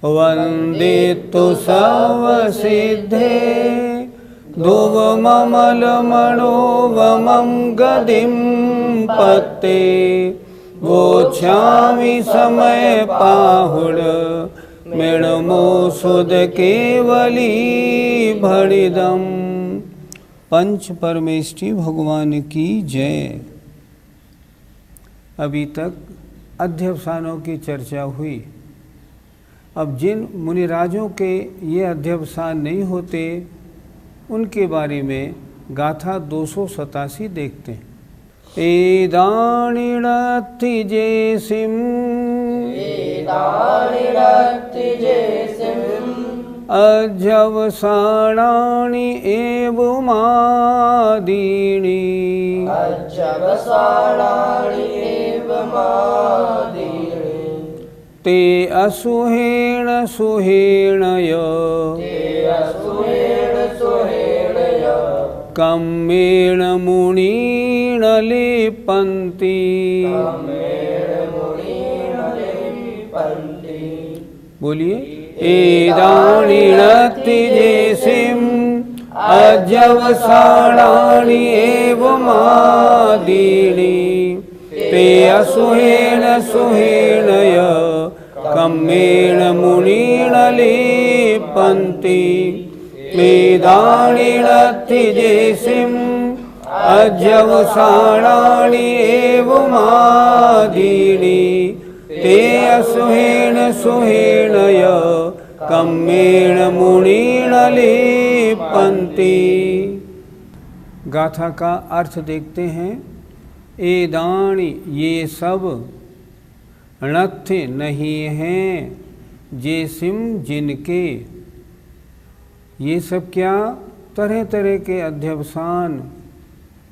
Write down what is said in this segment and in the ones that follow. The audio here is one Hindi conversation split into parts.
वन्दितु सर्वसिद्धे ध्रुवममलमणोवमं गदिं पत्ते वोच्छामि समय पाहुड मृणमो सुद केवली भणिदम। पंच परमेष्टि भगवान की जय। अभी तक अध्यवसानों की चर्चा हुई। अब जिन मुनिराजों के ये अध्यवसान नहीं होते उनके बारे में गाथा 287 देखते हैं। एदानिरत्तिजेसिम अध्यवसानानि एवमादीनि ते असुहेण सुहेणय कम्मेण मुनीण लिपन्ति। बोलिए। एदानिरत्तिजेसिम अध्यवसानानि एवमादीनि ते असुहेण सुहेणय कम्मेण मुनीण लिपन्ति। एदानिरत्तिजेसिम अध्यवसानानि एवमादीनि ते असुहेण सुहेणय कम्मेण मुनीण लिपन्ति। गाथा का अर्थ देखते हैं। एदानि ये सब णत्थ नहीं हैं जेसिम जिनके। ये सब क्या? तरह तरह के अध्यवसान,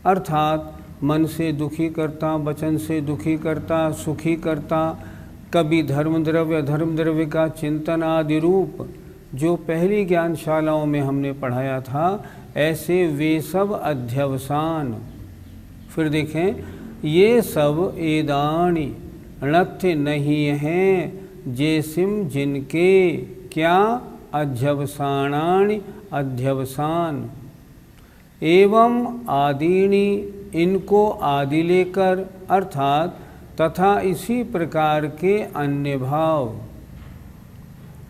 अर्थात मन से दुखी करता, वचन से दुखी करता, सुखी करता, कभी धर्म द्रव्य अधर्म द्रव्य का चिंतन आदि रूप जो पहली ज्ञानशालाओं में हमने पढ़ाया था, ऐसे वे सब अध्यवसान। फिर देखें, ये सब एदानी णत्थ नहीं हैं जेसिम जिनके। क्या? अध्यवसानानि अध्यवसान। एवं आदीनि इनको आदि लेकर, अर्थात तथा इसी प्रकार के अन्य भाव।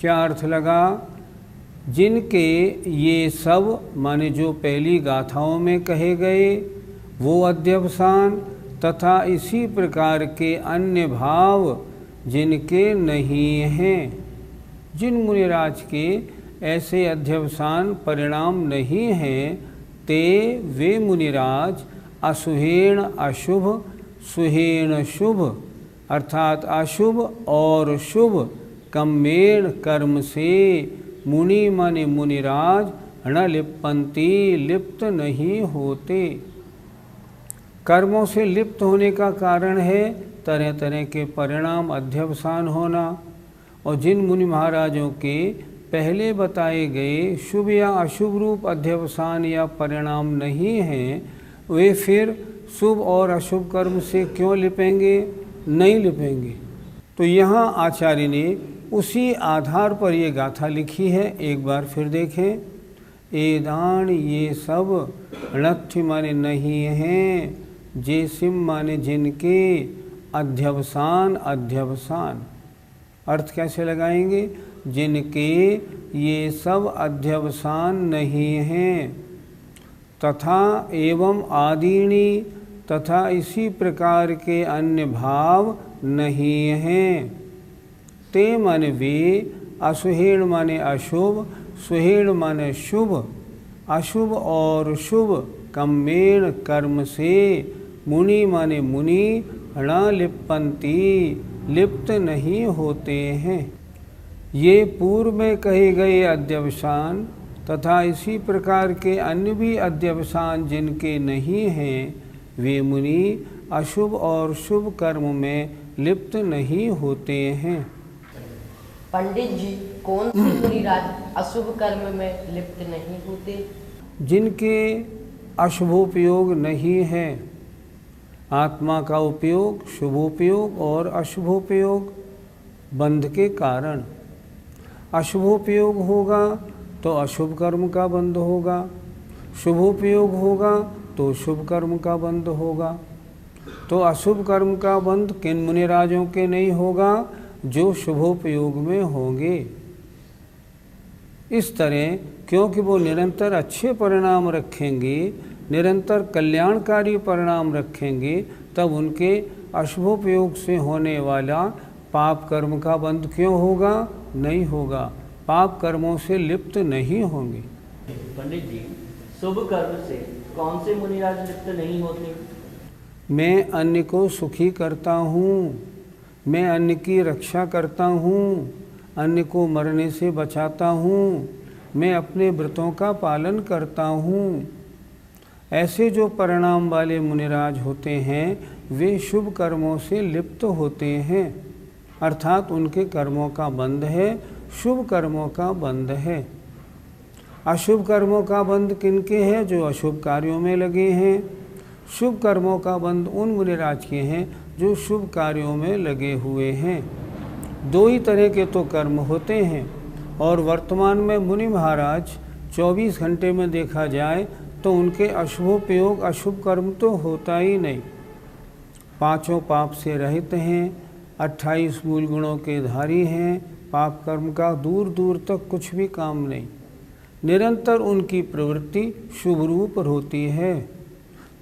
क्या अर्थ लगा? जिनके ये सब माने जो पहली गाथाओं में कहे गए वो अध्यवसान, तथा इसी प्रकार के अन्य भाव जिनके नहीं हैं। जिन मुनिराज के ऐसे अध्यवसान परिणाम नहीं हैं ते वे मुनिराज असुहेण अशुभ सुहेण शुभ, अर्थात अशुभ और शुभ कम्मेण कर्म से मुनि माने मुनिराज न लिप्पन्ति लिप्त नहीं होते। कर्मों से लिप्त होने का कारण है तरह तरह के परिणाम अध्यवसान होना। और जिन मुनि महाराजों के पहले बताए गए शुभ या अशुभ रूप अध्यवसान या परिणाम नहीं हैं, वे फिर शुभ और अशुभ कर्म से क्यों लिपेंगे? नहीं लिपेंगे। तो यहाँ आचार्य ने उसी आधार पर ये गाथा लिखी है। एक बार फिर देखें। एदान ये सब णत्थ माने नहीं हैं, जेसिम माने जिनके, अध्यवसान अध्यवसान। अर्थ कैसे लगाएंगे? जिनके ये सब अध्यवसान नहीं हैं, तथा एवं आदीनी तथा इसी प्रकार के अन्य भाव नहीं हैं। ते माने वे, असुहेण माने अशुभ, सुहेण माने शुभ, अशुभ और शुभ कम्मेण कर्म से, मुनि माने मुनि, न लिप्पन्ति लिप्त नहीं होते हैं। ये पूर्व में कहे गए अध्यवसान तथा इसी प्रकार के अन्य भी अध्यवसान जिनके नहीं हैं, वे मुनि अशुभ और शुभ कर्म में लिप्त नहीं होते हैं। पंडित जी, कौन से मुनिराज अशुभ कर्म में लिप्त नहीं होते? जिनके अशुभोपयोग नहीं है। आत्मा का उपयोग, शुभोपयोग और अशुभोपयोग बंध के कारण। अशुभोपयोग होगा तो अशुभ कर्म का बंध होगा, शुभोपयोग होगा तो शुभ कर्म का बंध होगा। तो अशुभ कर्म का बंध किन मुनिराजों के नहीं होगा? जो शुभोपयोग में होंगे। इस तरह क्योंकि वो निरंतर अच्छे परिणाम रखेंगे, निरंतर कल्याणकारी परिणाम रखेंगे, तब उनके अशुभोपयोग से होने वाला पाप कर्म का बंध क्यों होगा? नहीं होगा। पाप कर्मों से लिप्त नहीं होंगे। पंडित जी, शुभ कर्म से कौन से मुनिराज लिप्त नहीं होते? मैं अन्य को सुखी करता हूँ, मैं अन्य की रक्षा करता हूँ, अन्य को मरने से बचाता हूँ, मैं अपने व्रतों का पालन करता हूँ। ऐसे जो परिणाम वाले मुनिराज होते हैं वे शुभ कर्मों से लिप्त होते हैं, अर्थात उनके कर्मों का बंध है, शुभ कर्मों का बंध है। अशुभ कर्मों का बंध किनके है? जो अशुभ कार्यों में लगे हैं। शुभ कर्मों का बंध उन मुनिराज के हैं जो शुभ कार्यों में लगे हुए हैं। दो ही तरह के तो कर्म होते हैं, और वर्तमान में मुनि महाराज 24 घंटे में देखा जाए तो उनके अशुभोपयोग अशुभ कर्म तो होता ही नहीं। पांचों पाप से रहित हैं, 28 मूल गुणों के धारी हैं, पाप कर्म का दूर दूर तक कुछ भी काम नहीं। निरंतर उनकी प्रवृत्ति शुभ रूप होती है।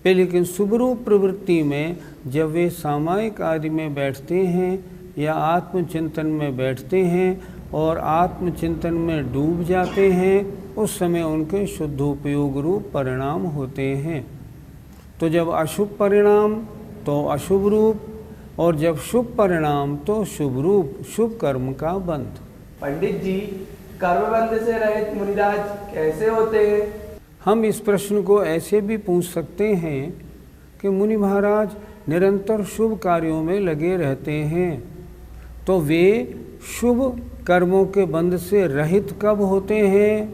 लेकिन शुभ रूप प्रवृत्ति में जब वे सामायिक आदि में बैठते हैं या आत्मचिंतन में बैठते हैं और आत्मचिंतन में डूब जाते हैं, उस समय उनके शुद्धोपयोग रूप परिणाम होते हैं। तो जब अशुभ परिणाम तो अशुभ रूप, और जब शुभ परिणाम तो शुभ रूप, शुभ कर्म का बंध। पंडित जी, कर्मबंध से रहित मुनिराज कैसे होते हैं? हम इस प्रश्न को ऐसे भी पूछ सकते हैं कि मुनि महाराज निरंतर शुभ कार्यों में लगे रहते हैं, तो वे शुभ कर्मों के बंध से रहित कब होते हैं?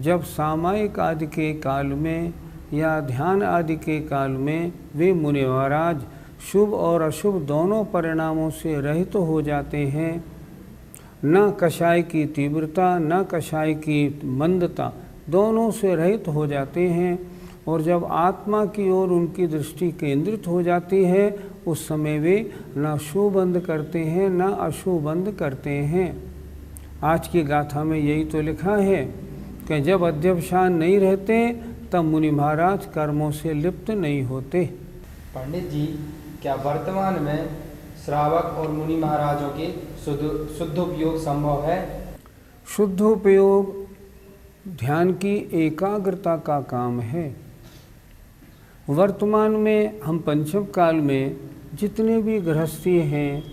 जब सामायिक आदि के काल में या ध्यान आदि के काल में वे मुनि महाराज शुभ और अशुभ दोनों परिणामों से रहित हो जाते हैं। न कषाय की तीव्रता न कषाय की मंदता, दोनों से रहित हो जाते हैं। और जब आत्मा की ओर उनकी दृष्टि केंद्रित हो जाती है, उस समय वे न शुभ बंद करते हैं न अशुभ बंद करते हैं। आज की गाथा में यही तो लिखा है कि जब अध्यवसान नहीं रहते तब मुनि महाराज कर्मों से लिप्त नहीं होते। पंडित जी, क्या वर्तमान में श्रावक और मुनि महाराजों के शुद्धोपयोग संभव है? शुद्धोपयोग ध्यान की एकाग्रता का काम है। वर्तमान में हम पंचम काल में जितने भी गृहस्थी हैं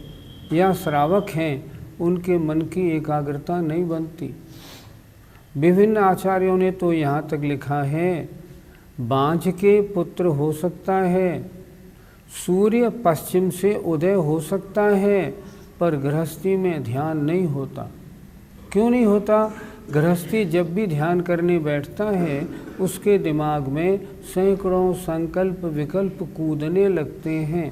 या श्रावक हैं, उनके मन की एकाग्रता नहीं बनती। विभिन्न आचार्यों ने तो यहाँ तक लिखा है, बांझ के पुत्र हो सकता है, सूर्य पश्चिम से उदय हो सकता है, पर गृहस्थी में ध्यान नहीं होता। क्यों नहीं होता? गृहस्थी जब भी ध्यान करने बैठता है उसके दिमाग में सैकड़ों संकल्प विकल्प कूदने लगते हैं।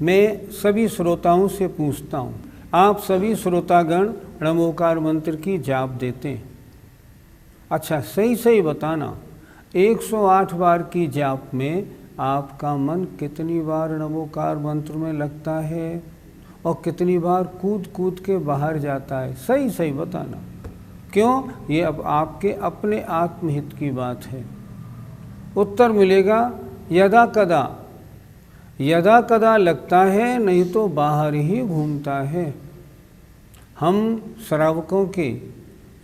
मैं सभी श्रोताओं से पूछता हूँ, आप सभी श्रोतागण नमोकार मंत्र की जाप देते हैं? अच्छा, सही सही बताना, 108 बार की जाप में आपका मन कितनी बार नमोकार मंत्र में लगता है और कितनी बार कूद कूद के बाहर जाता है? सही सही बताना। क्यों? ये अब आपके अपने आत्महित की बात है। उत्तर मिलेगा यदा कदा, यदा कदा लगता है, नहीं तो बाहर ही घूमता है। हम श्रावकों के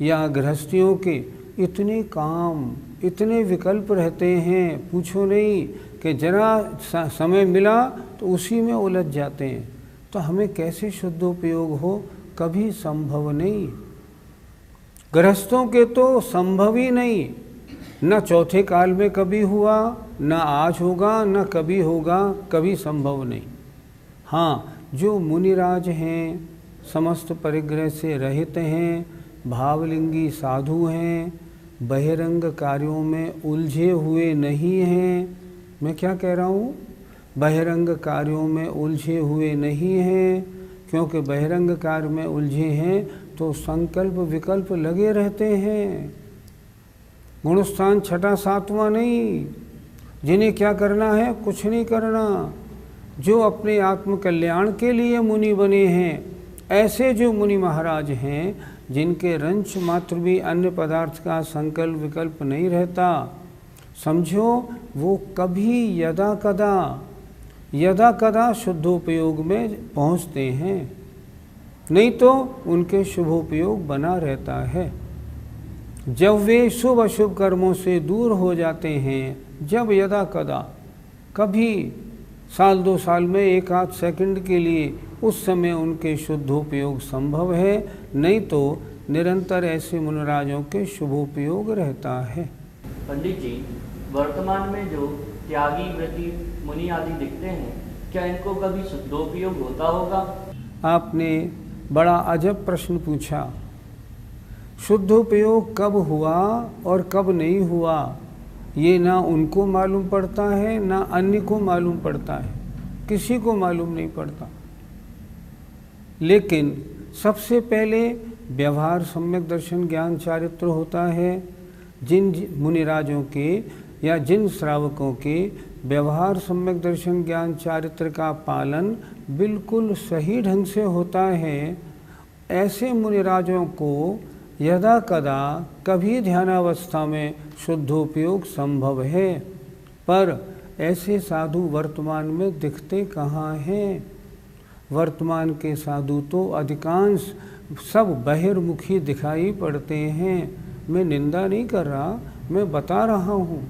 या गृहस्थियों के इतने काम, इतने विकल्प रहते हैं, पूछो नहीं, कि जरा समय मिला तो उसी में उलझ जाते हैं। तो हमें कैसे शुद्धोपयोग हो? कभी संभव नहीं। गृहस्थों के तो संभव ही नहीं, न चौथे काल में कभी हुआ, न आज होगा, न कभी होगा, कभी संभव नहीं। हाँ, जो मुनिराज हैं, समस्त परिग्रह से रहित हैं, भावलिंगी साधु हैं, बहिरंग कार्यों में उलझे हुए नहीं हैं। मैं क्या कह रहा हूँ? बहिरंग कार्यों में उलझे हुए नहीं हैं, क्योंकि बहिरंग कार्य में उलझे हैं तो संकल्प विकल्प लगे रहते हैं। गुणस्थान छठा सातवां नहीं, जिन्हें क्या करना है, कुछ नहीं करना। जो अपने आत्म कल्याण के लिए मुनि बने हैं, ऐसे जो मुनि महाराज हैं, जिनके रंच मात्र भी अन्य पदार्थ का संकल्प विकल्प नहीं रहता, समझो वो कभी यदा कदा शुद्धोपयोग में पहुंचते हैं, नहीं तो उनके शुभोपयोग बना रहता है। जब वे शुभ अशुभ कर्मों से दूर हो जाते हैं, जब यदा कदा, कभी साल 2 साल में 1 आध सेकंड के लिए, उस समय उनके शुद्धोपयोग संभव है, नहीं तो निरंतर ऐसे मुनिराजों के शुभोपयोग रहता है। पंडित जी, वर्तमान में जो त्यागी व्रती मुनि आदि दिखते हैं, क्या इनको कभी शुद्धोपयोग होता होगा? आपने बड़ा अजब प्रश्न पूछा। शुद्धोपयोग कब हुआ और कब नहीं हुआ, ये ना उनको मालूम पड़ता है, ना अन्य को मालूम पड़ता है, किसी को मालूम नहीं पड़ता। लेकिन सबसे पहले व्यवहार सम्यक दर्शन ज्ञान चारित्र होता है। जिन मुनिराजों के या जिन श्रावकों के व्यवहार सम्यक दर्शन ज्ञान चारित्र का पालन बिल्कुल सही ढंग से होता है, ऐसे मुनिराजों को यदा कदा कभी ध्यानावस्था में शुद्धोपयोग संभव है। पर ऐसे साधु वर्तमान में दिखते कहाँ हैं? वर्तमान के साधु तो अधिकांश सब बहिर्मुखी दिखाई पड़ते हैं। मैं निंदा नहीं कर रहा, मैं बता रहा हूँ।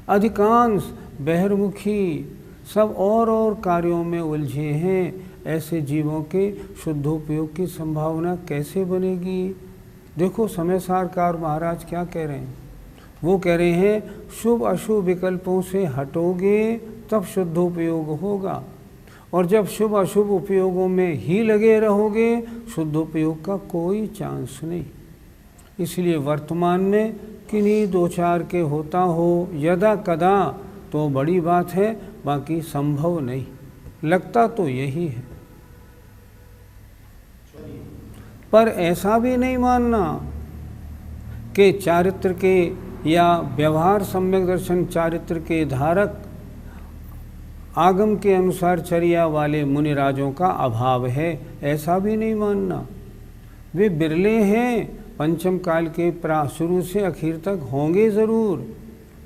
अधिकांश बहिर्मुखी सब और कार्यों में उलझे हैं। ऐसे जीवों के शुद्धोपयोग की संभावना कैसे बनेगी? देखो समय सारकार महाराज क्या कह रहे हैं। वो कह रहे हैं शुभ अशुभ विकल्पों से हटोगे तब शुद्धोपयोग होगा, और जब शुभ अशुभ उपयोगों में ही लगे रहोगे शुद्धोपयोग का कोई चांस नहीं। इसलिए वर्तमान में किन्हीं 2-4 के होता हो यदा कदा तो बड़ी बात है, बाकी संभव नहीं। लगता तो यही है, पर ऐसा भी नहीं मानना कि चारित्र के या व्यवहार सम्यक दर्शन चारित्र के धारक आगम के अनुसार चर्या वाले मुनिराजों का अभाव है, ऐसा भी नहीं मानना। वे बिरले हैं, पंचम काल के शुरू से आखिर तक होंगे ज़रूर,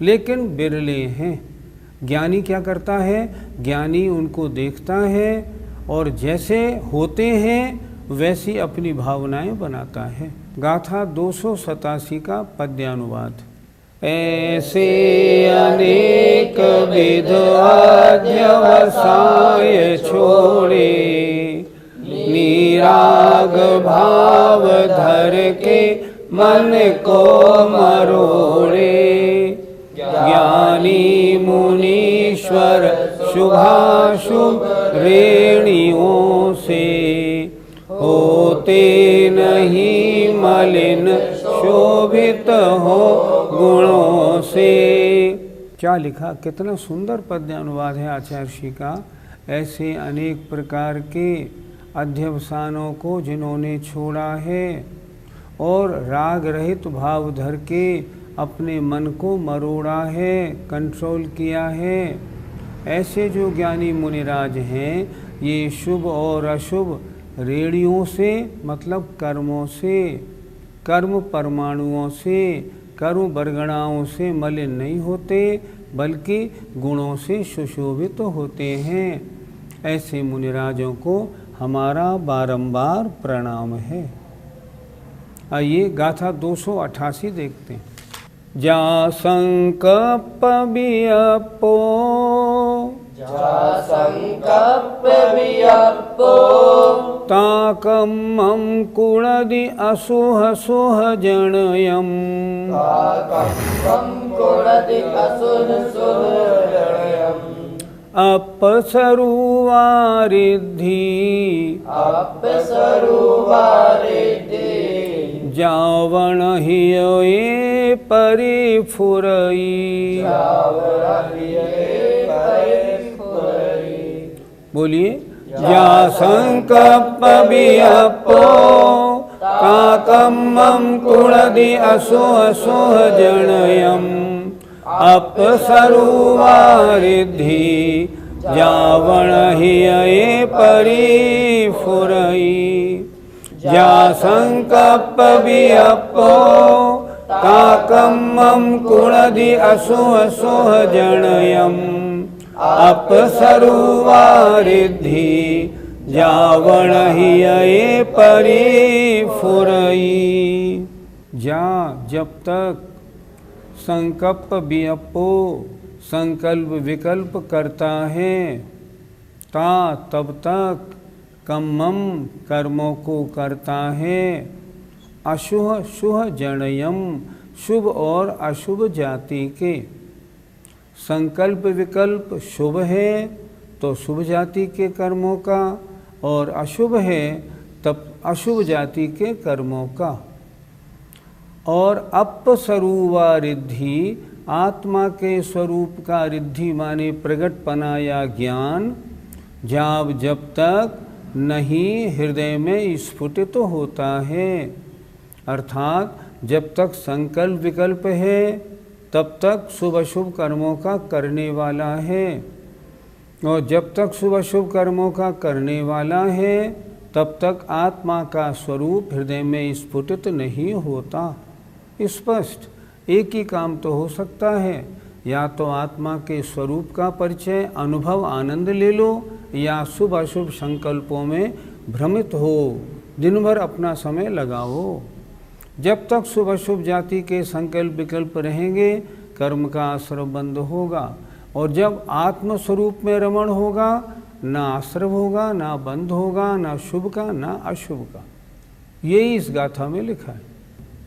लेकिन बिरले हैं। ज्ञानी क्या करता है? ज्ञानी उनको देखता है और जैसे होते हैं वैसी अपनी भावनाएं बनाता है। गाथा 287 का पद्यानुवाद। ऐसे अनेक विध अध्यवसाय छोड़े, निराग भाव धर के मन को मरोड़े। ज्ञानी मुनीश्वर शुभाशुभ रेणियों से, होते नहीं मलिन शोभित हो गुणों से। क्या लिखा, कितना सुंदर पद्यानुवाद है आचार्य श्री का। ऐसे अनेक प्रकार के अध्यवसानों को जिन्होंने छोड़ा है और राग रहित भाव धर के अपने मन को मरोड़ा है, कंट्रोल किया है, ऐसे जो ज्ञानी मुनिराज हैं, ये शुभ और अशुभ रेणियों से मतलब कर्मों से, कर्म परमाणुओं से, कर्म बरगणाओं से मलिन नहीं होते, बल्कि गुणों से सुशोभित होते हैं। ऐसे मुनिराजों को हमारा बारंबार प्रणाम है। आइए गाथा 288 देखते हैं। जा संकल्प वियपो, जा संकल्प वियपो, ताकम्मं कुणदि असुह सुह जनयम्, ताकम्मं कुणदि असुह सुह जनयम्। अपसरुवारिद्धि, अपसरुवारिद्धि, जावण हिये परिफुरई। जावण हिये परिफुरई। बोलिए, जा संकल्प वियप्पो ताकम्मं कुणदि असोह जनयम् अपसरुवारिद्धि जावण हिये परिफुरई जा संकल्प वियप्पो ताकम्मं कुणदि असोह जनयम् अपसरुवारिद्धि जावण हिये परिफुरई। जा जब तक संकल्प वियप्पो संकल्प विकल्प करता है, ता तब तक कम्मम कर्मों को करता है, अशुभ शुभ जनयम शुभ और अशुभ जाति के। संकल्प विकल्प शुभ है तो शुभ जाति के कर्मों का, और अशुभ है तब अशुभ जाति के कर्मों का। और अपसरुवा रिद्धि आत्मा के स्वरूप का रिद्धि माने प्रगटपना या ज्ञान जब तक नहीं हृदय में स्फुटित तो होता है, अर्थात जब तक संकल्प विकल्प है तब तक शुभ अशुभ कर्मों का करने वाला है, और जब तक शुभ अशुभ कर्मों का करने वाला है तब तक आत्मा का स्वरूप हृदय में स्फुटित नहीं होता। स्पष्ट एक ही काम तो हो सकता है, या तो आत्मा के स्वरूप का परिचय अनुभव आनंद ले लो, या शुभ अशुभ संकल्पों में भ्रमित हो दिन भर अपना समय लगाओ। जब तक शुभ अशुभ जाति के संकल्प विकल्प रहेंगे कर्म का आश्रव बंद होगा, और जब आत्मस्वरूप में रमण होगा ना आश्रव होगा, ना बंध होगा, ना शुभ का ना अशुभ का। यही इस गाथा में लिखा है।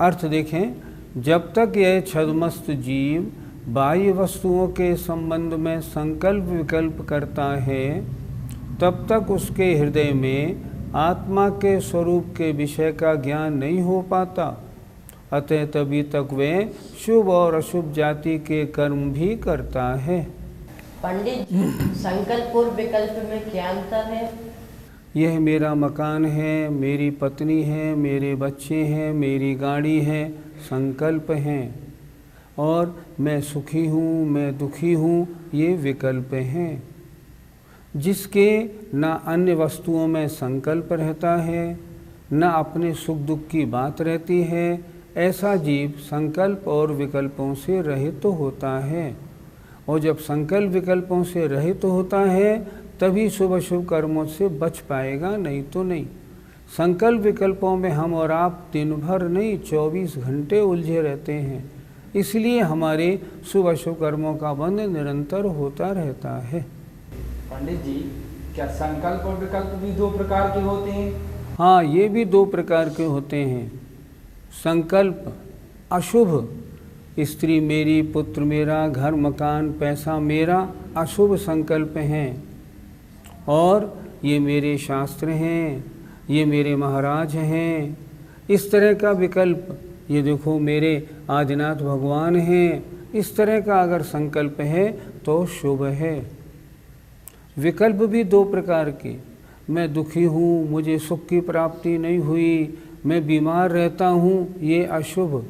अर्थ देखें, जब तक यह छद्मस्त जीव बाह्य वस्तुओं के संबंध में संकल्प विकल्प करता है तब तक उसके हृदय में आत्मा के स्वरूप के विषय का ज्ञान नहीं हो पाता। अतः तभी तक वे शुभ और अशुभ जाति के कर्म भी करता है। पंडित जी, संकल्प और विकल्प में क्या अंतर है? यह मेरा मकान है, मेरी पत्नी है, मेरे बच्चे हैं, मेरी गाड़ी है, संकल्प हैं। और मैं सुखी हूँ, मैं दुखी हूँ, ये विकल्प हैं। जिसके ना अन्य वस्तुओं में संकल्प रहता है, ना अपने सुख दुख की बात रहती है, ऐसा जीव संकल्प और विकल्पों से रहित तो होता है। और जब संकल्प विकल्पों से रहित तो होता है तभी शुभ अशुभ कर्मों से बच पाएगा, नहीं तो नहीं। संकल्प विकल्पों में हम और आप दिन भर नहीं 24 घंटे उलझे रहते हैं, इसलिए हमारे शुभ अशुभ कर्मों का बंध निरंतर होता रहता है। पंडित जी, क्या संकल्प और विकल्प भी दो प्रकार के होते हैं? हाँ, ये भी दो प्रकार के होते हैं। संकल्प अशुभ, स्त्री मेरी, पुत्र मेरा, घर मकान पैसा मेरा, अशुभ संकल्प हैं। और ये मेरे शास्त्र हैं, ये मेरे महाराज हैं, इस तरह का विकल्प। ये देखो मेरे आदिनाथ भगवान हैं, इस तरह का अगर संकल्प है तो शुभ है। विकल्प भी दो प्रकार के, मैं दुखी हूँ, मुझे सुख की प्राप्ति नहीं हुई, मैं बीमार रहता हूँ, ये अशुभ।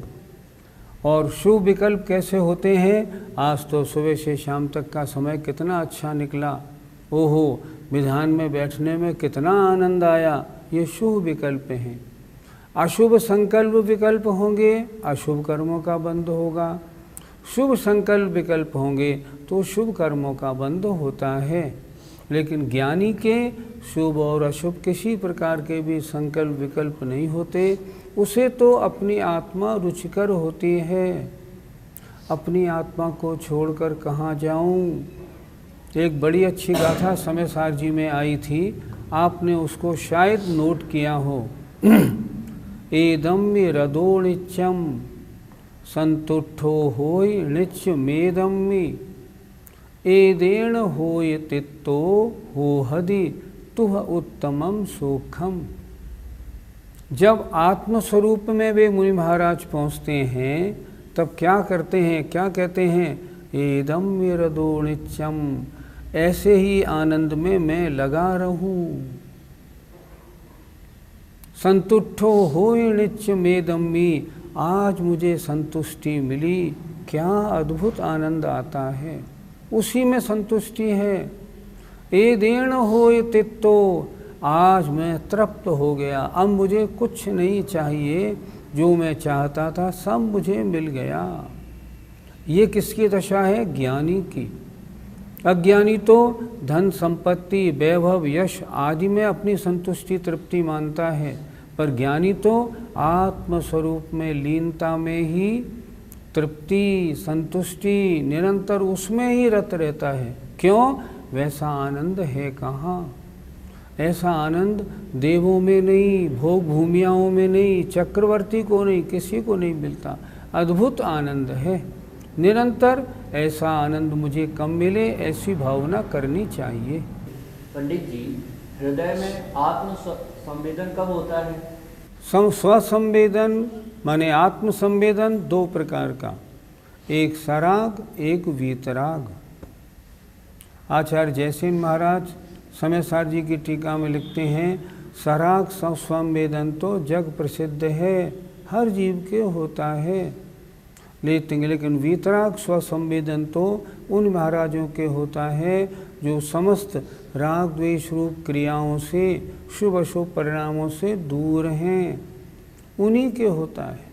और शुभ विकल्प कैसे होते हैं? आज तो सुबह से शाम तक का समय कितना अच्छा निकला, ओहो विधान में बैठने में कितना आनंद आया, ये शुभ विकल्प हैं। अशुभ संकल्प विकल्प होंगे, अशुभ कर्मों का बंध होगा। शुभ संकल्प विकल्प होंगे तो शुभ कर्मों का बंध होता है। लेकिन ज्ञानी के शुभ और अशुभ किसी प्रकार के भी संकल्प विकल्प नहीं होते। उसे तो अपनी आत्मा रुचिकर होती है। अपनी आत्मा को छोड़कर कहाँ जाऊँ? एक बड़ी अच्छी गाथा समय सार जी में आई थी, आपने उसको शायद नोट किया हो। एदम्य रदोणिच्यम संतुष्टो होय निच मेदम्य एदेण होय तित्तो हो हदि तुह उत्तमम सुखम। जब आत्मस्वरूप में वे मुनि महाराज पहुँचते हैं तब क्या करते हैं, क्या कहते हैं? एदम्य रदोणिच्यम, ऐसे ही आनंद में मैं लगा रहूं। संतुष्टो होय नित्य मेदम्मी, आज मुझे संतुष्टि मिली। क्या अद्भुत आनंद आता है, उसी में संतुष्टि है। ए देण होय तित्तो, आज मैं तृप्त हो गया, अब मुझे कुछ नहीं चाहिए, जो मैं चाहता था सब मुझे मिल गया। ये किसकी दशा है? ज्ञानी की। अज्ञानी तो धन संपत्ति वैभव यश आदि में अपनी संतुष्टि तृप्ति मानता है, पर ज्ञानी तो आत्मस्वरूप में लीनता में ही तृप्ति संतुष्टि निरंतर उसमें ही रत रहता है। क्यों? वैसा आनंद है कहाँ? ऐसा आनंद देवों में नहीं, भोग भूमियाओं में नहीं, चक्रवर्ती को नहीं, किसी को नहीं मिलता। अद्भुत आनंद है निरंतर। ऐसा आनंद मुझे कम मिले, ऐसी भावना करनी चाहिए। पंडित जी, हृदय में आत्म संवेदन कब होता है? स्वसंवेदन माने आत्मसंवेदन दो प्रकार का, एक सराग एक वीतराग। आचार्य जयसेन महाराज समय सार जी की टीका में लिखते हैं, सराग स्वसंवेदन तो जग प्रसिद्ध है, हर जीव के होता है, लेकिन वीतराग स्वसंवेदन तो उन महाराजों के होता है जो समस्त राग द्वेष रूप क्रियाओं से, शुभ अशुभ परिणामों से दूर हैं, उन्हीं के होता है।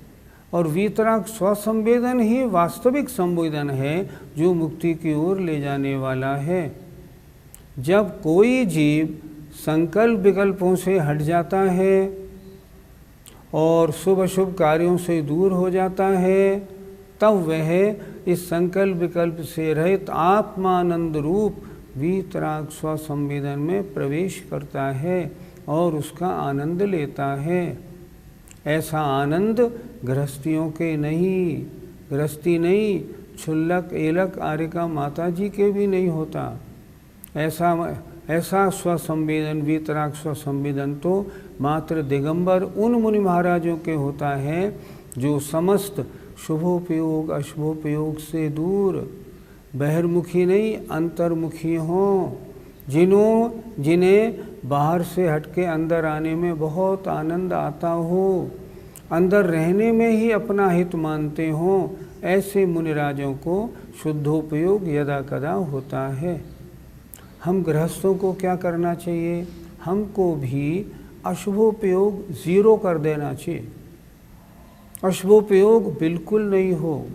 और वीतराग स्वसंवेदन ही वास्तविक संवेदन है, जो मुक्ति की ओर ले जाने वाला है। जब कोई जीव संकल्प विकल्पों से हट जाता है और शुभ अशुभ कार्यों से दूर हो जाता है, तब वह इस संकल्प विकल्प से रहित आत्मानंद रूप वीतराग स्वसंवेदन में प्रवेश करता है और उसका आनंद लेता है। ऐसा आनंद गृहस्थियों के नहीं, गृहस्थी नहीं, क्षुल्लक एलक आर्यिका माता जी के भी नहीं होता। ऐसा स्वसंवेदन वीतराग स्वसंवेदन तो मात्र दिगंबर उन मुनि महाराजों के होता है जो समस्त शुभोपयोग अशुभोपयोग से दूर, बहिर्मुखी नहीं अंतर्मुखी हों, जिन्हें बाहर से हटके अंदर आने में बहुत आनंद आता हो, अंदर रहने में ही अपना हित मानते हों, ऐसे मुनिराजों को शुद्धोपयोग यदा कदा होता है। हम गृहस्थों को क्या करना चाहिए? हमको भी अशुभोपयोग ज़ीरो कर देना चाहिए, अशुभोपयोग बिल्कुल नहीं हो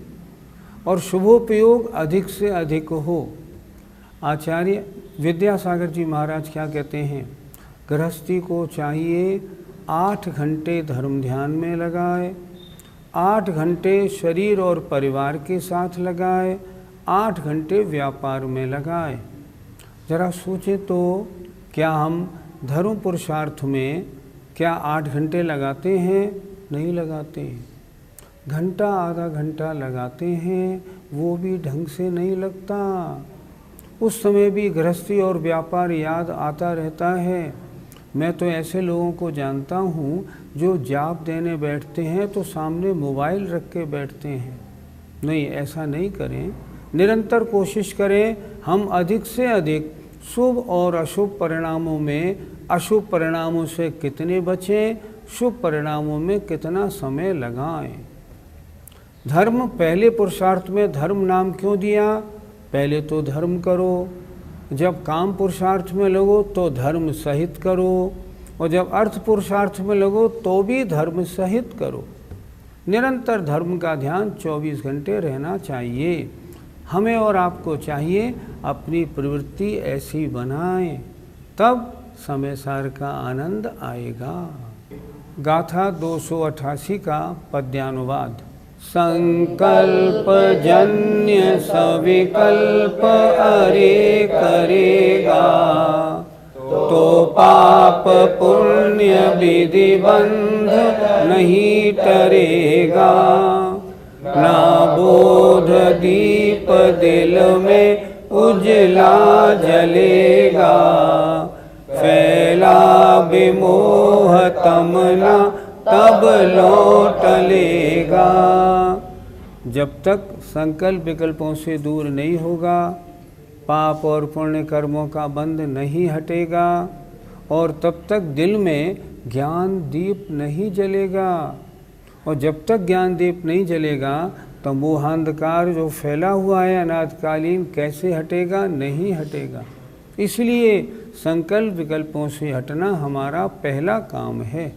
और शुभोपयोग अधिक से अधिक हो। आचार्य विद्यासागर जी महाराज क्या कहते हैं? गृहस्थी को चाहिए 8 घंटे धर्म ध्यान में लगाए, 8 घंटे शरीर और परिवार के साथ लगाए, 8 घंटे व्यापार में लगाए। जरा सोचें तो, क्या हम धर्म पुरुषार्थ में क्या 8 घंटे लगाते हैं? नहीं लगाते। घंटा आधा घंटा लगाते हैं, वो भी ढंग से नहीं लगता। उस समय भी गृहस्थी और व्यापार याद आता रहता है। मैं तो ऐसे लोगों को जानता हूँ जो जाप देने बैठते हैं तो सामने मोबाइल रख के बैठते हैं। नहीं, ऐसा नहीं करें। निरंतर कोशिश करें हम अधिक से अधिक शुभ और अशुभ परिणामों में, अशुभ परिणामों से कितने बचें, शुभ परिणामों में कितना समय लगाएं। धर्म पहले पुरुषार्थ में धर्म नाम क्यों दिया? पहले तो धर्म करो, जब काम पुरुषार्थ में लगो तो धर्म सहित करो, और जब अर्थ पुरुषार्थ में लगो तो भी धर्म सहित करो। निरंतर धर्म का ध्यान 24 घंटे रहना चाहिए। हमें और आपको चाहिए अपनी प्रवृत्ति ऐसी बनाएं, तब समय सार का आनंद आएगा। गाथा 288 का पद्यानुवाद। संकल्प जन्य सविकल्प अरे करेगा, तो पाप पुण्य विधि बंध नहीं टरेगा। ना बोध दीप दिल में उजला जलेगा, फैला विमोह तमना तब लौट लेगा। जब तक संकल्प विकल्पों से दूर नहीं होगा, पाप और पुण्य कर्मों का बंध नहीं हटेगा और तब तक दिल में ज्ञान दीप नहीं जलेगा। और जब तक ज्ञान दीप नहीं जलेगा तो मोहांधकार जो फैला हुआ है अनादिकालीन कैसे हटेगा? नहीं हटेगा। इसलिए संकल्प विकल्पों से हटना हमारा पहला काम है।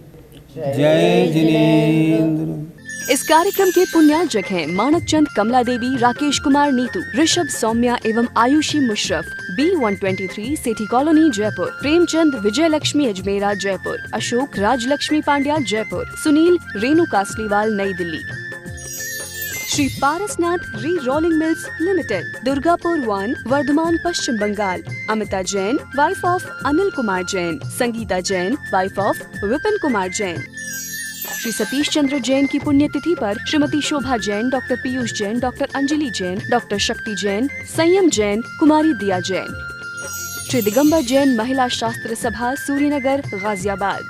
जय जिनेंद्र। इस कार्यक्रम के पुण्यार्जक हैं मानक चंद, कमला देवी, राकेश कुमार नीतू, ऋषभ सौम्या एवं Ayushi Musharraf, B123 Sethi colony Jaipur, Premchand Vijay Lakshmi Ajmera Jaipur, Ashok Rajlakshmi Pandya Jaipur, Sunil Renu Kasliwal New Delhi. Shri Parasnath rerolling mills limited, Durgapur 1, Bardhaman Paschim Bangal. Amita Jain, wife of Anil Kumar Jain, Sangeeta Jain, wife of Vipin Kumar Jain. Shri Satish Chandra Jain की पुण्यतिथि पर Shrimati Shobha Jain, doctor Piyush Jain, doctor Anjali Jain, doctor Shakti Jain, संयम जैन, कुमारी दिया जैन। श्री दिगंबर जैन महिला शास्त्र सभा, सूर्यनगर, गाजियाबाद।